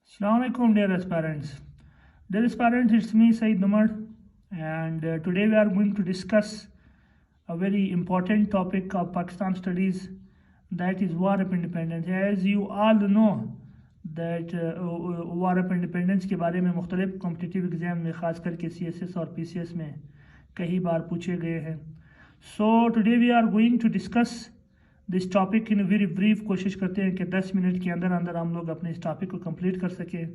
Assalamu alaikum, dear aspirants. Dear aspirants, it's me, Saeed Numad, and today we are going to discuss a very important topic of Pakistan studies, that is War of Independence. As you all know, that War of Independence के बारे में मुख्तलिफ competitive exam में ख़ास करके CSS और PCS में कई बार पूछे गए हैं. So today we are going to discuss this topic in very brief. कोशिश करते हैं कि 10 मिनट के अंदर अंदर हम लोग अपने इस टॉपिक को कंप्लीट कर सकें.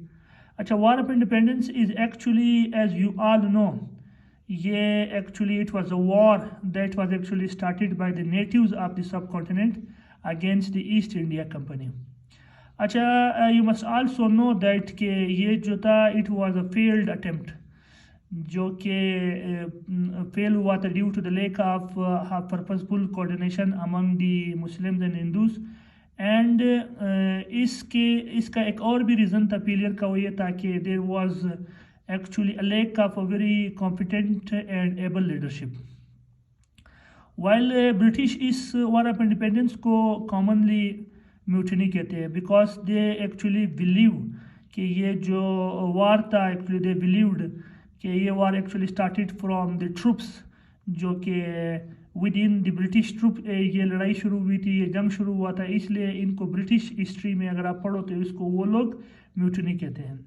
अच्छा, war of independence is actually, as you all know, ये actually it was a war that was actually started by the natives of the subcontinent against the East India company. अच्छा, you must also know that कि ये जो था it was a failed attempt, जो कि fail हुआ था due to the lack of purposeful coordination among the Muslims and Hindus. And इसका एक और भी रीज़न था फेलियर का, वो ये था कि there was actually a lack of a very competent and able leadership. While British इस वार ऑफ इंडिपेंडेंस को कॉमनली म्यूटिनी कहते हैं, बिकॉज दे एक्चुअली बिलीव कि ये जो वार था, एक्चुअली दे बिलीव्ड कि ये war actually started from the troops, जो कि within the British troop ये लड़ाई शुरू हुई थी, ये जंग शुरू हुआ था. इसलिए इनको ब्रिटिश हिस्ट्री में अगर आप पढ़ो तो इसको वो लोग म्यूटिनी कहते हैं.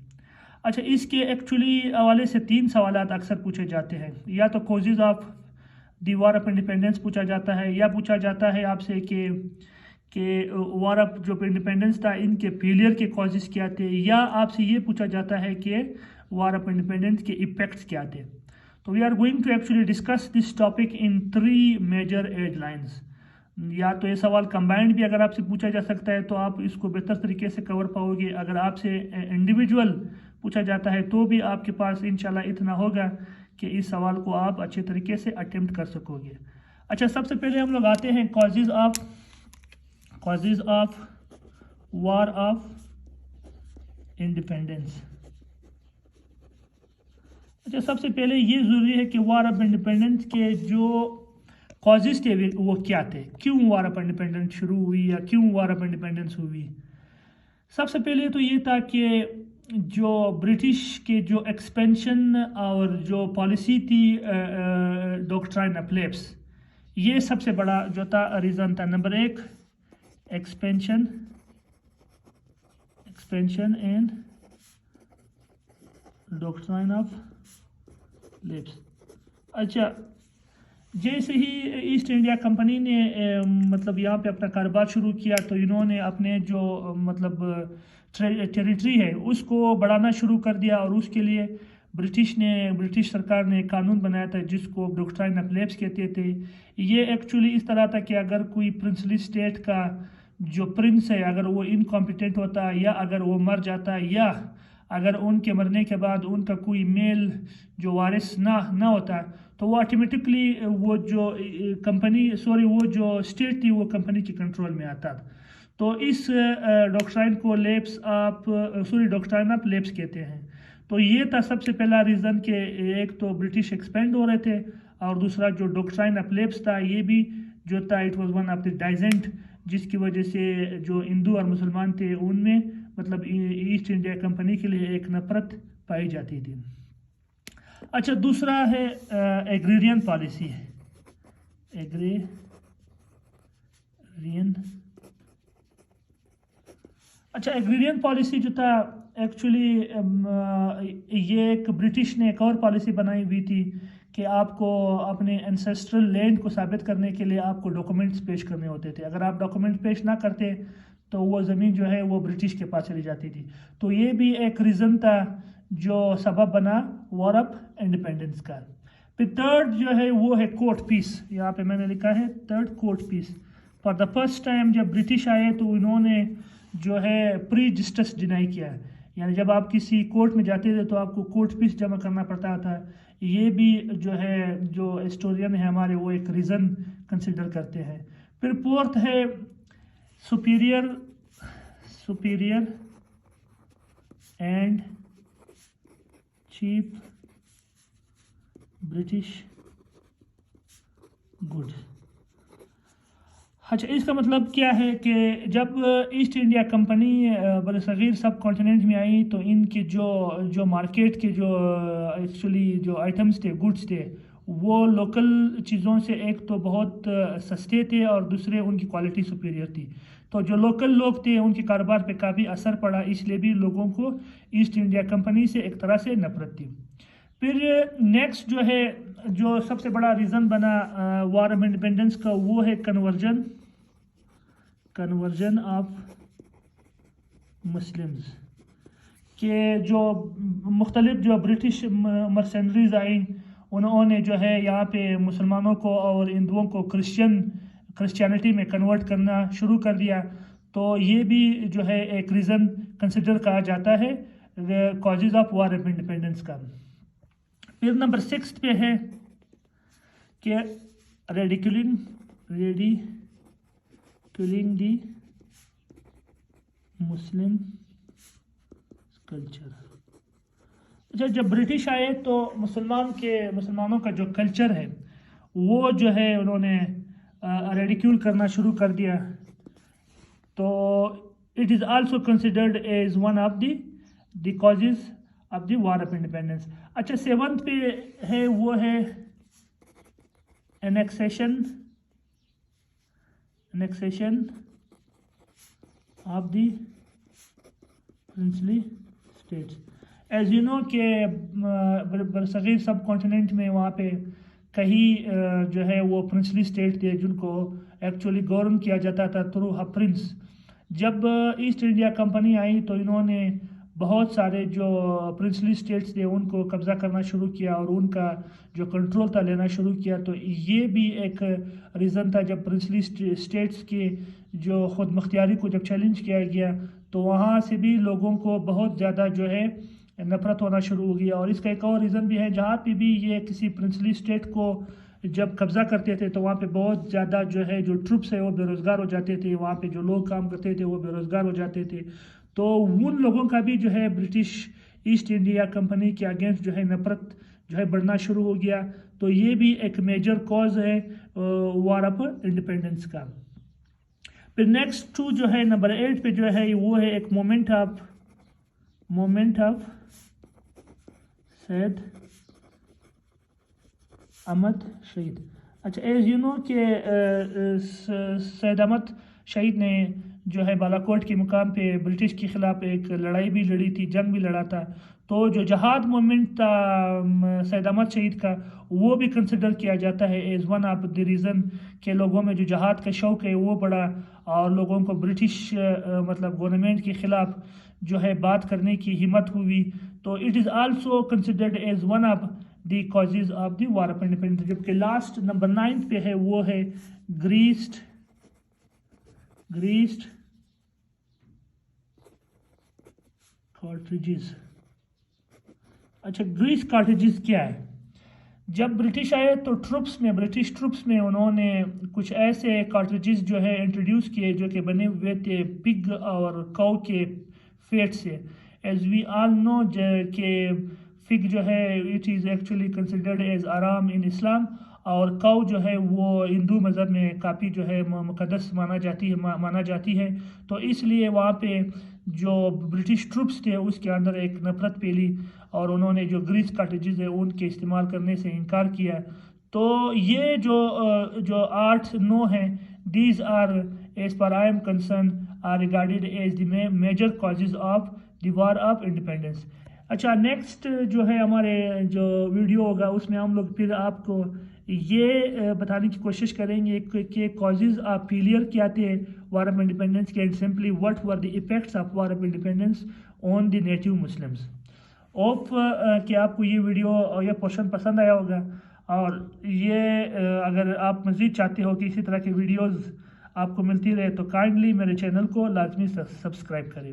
अच्छा, इसके एक्चुअली हवाले से 3 सवालात अक्सर पूछे जाते हैं. या तो causes of the war of independence पूछा जाता है, या पूछा जाता है आपसे कि वार ऑफ जो इंडिपेंडेंस था इनके फेलियर के कॉजेज क्या थे, या आपसे ये पूछा जाता है कि वार ऑफ इंडिपेंडेंस के इफेक्ट्स क्या थे. तो we are going to actually discuss this topic in 3 major headlines. या तो ये सवाल कंबाइंड भी अगर आपसे पूछा जा सकता है तो आप इसको बेहतर तरीके से कवर पाओगे. अगर आपसे इंडिविजुअल पूछा जाता है तो भी आपके पास इंशाल्लाह इतना होगा कि इस सवाल को आप अच्छे तरीके से अटेम्प्ट कर सकोगे. अच्छा, सबसे पहले हम लोग आते हैं causes of war of independence. अच्छा, सबसे पहले ये ज़रूरी है कि वार ऑफ इंडिपेंडेंस के जो कॉजेज़ थे वो क्या थे, क्यों वार ऑफ इंडिपेंडेंस शुरू हुई या क्यों वार ऑफ इंडिपेंडेंस हुई. सबसे पहले तो ये था कि जो ब्रिटिश के जो एक्सपेंशन और जो पॉलिसी थी डॉक्ट्राइन ऑफ लैप्स, ये सबसे बड़ा जो था रीज़न था. Number 1, expansion and doctrine of lips. अच्छा, जैसे ही ईस्ट इंडिया कंपनी ने मतलब यहाँ पे अपना कारोबार शुरू किया तो इन्होंने अपने जो मतलब टेरिटरी है उसको बढ़ाना शुरू कर दिया, और उसके लिए ब्रिटिश सरकार ने एक कानून बनाया था जिसको डॉक्ट्राइन ऑफ लैप्स कहते थे. ये एक्चुअली इस तरह था कि अगर कोई प्रिंसली स्टेट का जो प्रिंस है अगर वो इनकॉम्पिटेंट होता, या अगर वो मर जाता, या अगर उनके मरने के बाद उनका कोई मेल जो वारिस ना होता, तो वो ऑटोमेटिकली वो जो वो जो स्टेट थी वो कंपनी के कंट्रोल में आता था. तो इस डॉक्ट्राइन ऑफ लैप्स कहते हैं. तो ये था सबसे पहला रीज़न कि एक तो ब्रिटिश एक्सपेंड हो रहे थे, और दूसरा जो डॉक्ट्राइन ऑफ लैप्स था ये भी जो था it was one of the डाइजेंट, जिसकी वजह से जो हिंदू और मुसलमान थे उनमें मतलब ईस्ट इंडिया कंपनी के लिए एक नफरत पाई जाती थी. अच्छा, दूसरा है एग्रीरियन पॉलिसी. एग्रीरियन पॉलिसी जो था एक्चुअली ये एक ब्रिटिश ने एक और पॉलिसी बनाई हुई थी कि आपको अपने एंसेस्ट्रल लैंड को साबित करने के लिए आपको डॉक्यूमेंट्स पेश करने होते थे. अगर आप डॉक्यूमेंट पेश ना करते तो वो ज़मीन जो है वो ब्रिटिश के पास चली जाती थी. तो ये भी एक रीज़न था जो सबब बना वॉर ऑफ इंडिपेंडेंस का. फिर थर्ड जो है वो है कोर्ट पीस. यहाँ पे मैंने लिखा है third, court piece. For the first time जब ब्रिटिश आए तो इन्होंने जो है प्री जस्टिस डिनाई किया, यानी जब आप किसी कोर्ट में जाते थे तो आपको कोर्ट पीस जमा करना पड़ता था. ये भी जो है जो हिस्टोरियन है हमारे वो एक रीज़न कंसिडर करते हैं. फिर फोर्थ है superior and cheap British goods. اچھا، اس کا مطلب کیا ہے کہ جب ایسٹ انڈیا کمپنی برصغیر سب کانٹیننٹ میں آئی تو ان کی جو مارکیٹ کے جو ایکچولی جو آئٹمس تھے، گڈس تھے، وہ لوکل چیزوں سے ایک تو بہت سستے تھے اور دوسرے ان کی کوالٹی سپیریئر تھی. تو جو لوکل لوگ تھے ان کے کاروبار پہ کافی اثر پڑا، اس لیے بھی لوگوں کو ایسٹ انڈیا کمپنی سے ایک طرح سے نفرت تھی. پھر نیکسٹ جو ہے، جو سب سے بڑا ریزن بنا وار آف انڈیپینڈنس کا، وہ ہے کنورژن آف مسلمز. کہ جو مختلف جو برٹش مرسنریز آئیں، انہوں نے جو ہے یہاں پہ مسلمانوں کو اور ہندوؤں کو کرسچینٹی میں کنورٹ کرنا شروع کر دیا. تو یہ بھی جو ہے ایک ریزن کنسیڈر کہا جاتا ہے causes of war of independence کا. پھر نمبر 6 پہ ہے کہ ریڈیکولنگ دی مسلم کلچر. اچھا، جب برٹش آئے تو مسلمانوں کا جو کلچر ہے وہ جو ہے انہوں نے ریڈیکیول کرنا شروع کر دیا. تو it is also considered as one of the causes of the war of independence. اچھا، 7 پہ ہے، وہ ہے annexation of the princely states. As you know کہ برصغیر سب کانٹیننٹ میں وہاں پہ کئی جو ہے وہ پرنسلی اسٹیٹ تھے جن کو ایکچولی گورن کیا جاتا تھا تھرو اے پرنس. جب ایسٹ انڈیا کمپنی آئی تو انہوں نے بہت سارے جو پرنسلی اسٹیٹس تھے ان کو قبضہ کرنا شروع کیا اور ان کا جو کنٹرول تھا لینا شروع کیا. تو یہ بھی ایک ریزن تھا جب پرنسلی اسٹیٹس کے جو خود مختاری کو جب چیلنج کیا گیا تو وہاں سے بھی لوگوں کو بہت زیادہ جو ہے نفرت ہونا شروع ہو گیا. اور اس کا ایک اور ریزن بھی ہے، جہاں پہ بھی یہ کسی پرنسلی اسٹیٹ کو جب قبضہ کرتے تھے تو وہاں پہ بہت زیادہ جو ہے جو ٹروپس ہے وہ بے روزگار ہو جاتے تھے، وہاں پہ جو لوگ کام کرتے تھے وہ بے روزگار ہو جاتے تھے. تو ان لوگوں کا بھی جو ہے برٹش ایسٹ انڈیا کمپنی کے اگینسٹ جو ہے نفرت جو ہے بڑھنا شروع ہو گیا. تو یہ بھی ایک میجر کاز ہے وار آف انڈیپینڈنس کا. پھر نیکسٹ 2 جو ہے نمبر 8 پہ جو ہے وہ ہے ایک مومنٹ آف سید احمد شہید. اچھا، ایز یو نو کہ سید احمد شہید نے جو ہے بالاکوٹ کے مقام پہ برٹش کے خلاف ایک لڑائی بھی لڑی تھی، جنگ بھی لڑا تھا. تو جو جہاد موومنٹ تھا سید احمد شہید کا، وہ بھی کنسیڈر کیا جاتا ہے as one of the reason کہ لوگوں میں جو جہاد کا شوق ہے وہ بڑا اور لوگوں کو برٹش مطلب گورنمنٹ کے خلاف جو ہے بات کرنے کی ہمت ہوئی. تو it is also considered as one of the causes of the war of independence. جبکہ لاسٹ نمبر 9 پہ ہے وہ ہے گریسڈ کارٹریجز. اچھا، گریس کارٹریجز کیا ہے؟ جب برٹش آئے تو برٹش ٹروپس میں انہوں نے کچھ ایسے کارٹریجز جو ہے انٹروڈیوس کیے جو کہ بنے ہوئے تھے پگ اور کاؤ کے فیٹ سے. ایز وی آل نو کہ فگ جو ہے it is actually considered as آرام ان اسلام، اور کاؤ جو ہے وہ ہندو مذہب میں کافی جو ہے مقدس مانا جاتی ہے. تو اس لیے وہاں پہ جو برٹش ٹروپس تھے اس کے اندر ایک نفرت پھیلی اور انہوں نے جو گریس کارٹریجز ہے ان کے استعمال کرنے سے انکار کیا. تو یہ جو 8-9 ہیں، these are as per I am concern are regarded as the major causes of the war of independence. اچھا، نیکسٹ جو ہے ہمارے جو ویڈیو ہوگا اس میں ہم لوگ پھر آپ کو یہ بتانے کی کوشش کریں گے کہ کازز آف فیلئر کیا تھے وار آف انڈیپینڈنس کے، and simply what were the effects of war of independence on the native Muslims. Hope کہ آپ کو یہ ویڈیو یا پورشن پسند آیا ہوگا، اور یہ اگر آپ مزید چاہتے ہو کہ اسی طرح کے ویڈیوز آپ کو ملتی رہے تو کائنڈلی میرے چینل کو لازمی سبسکرائب کریں.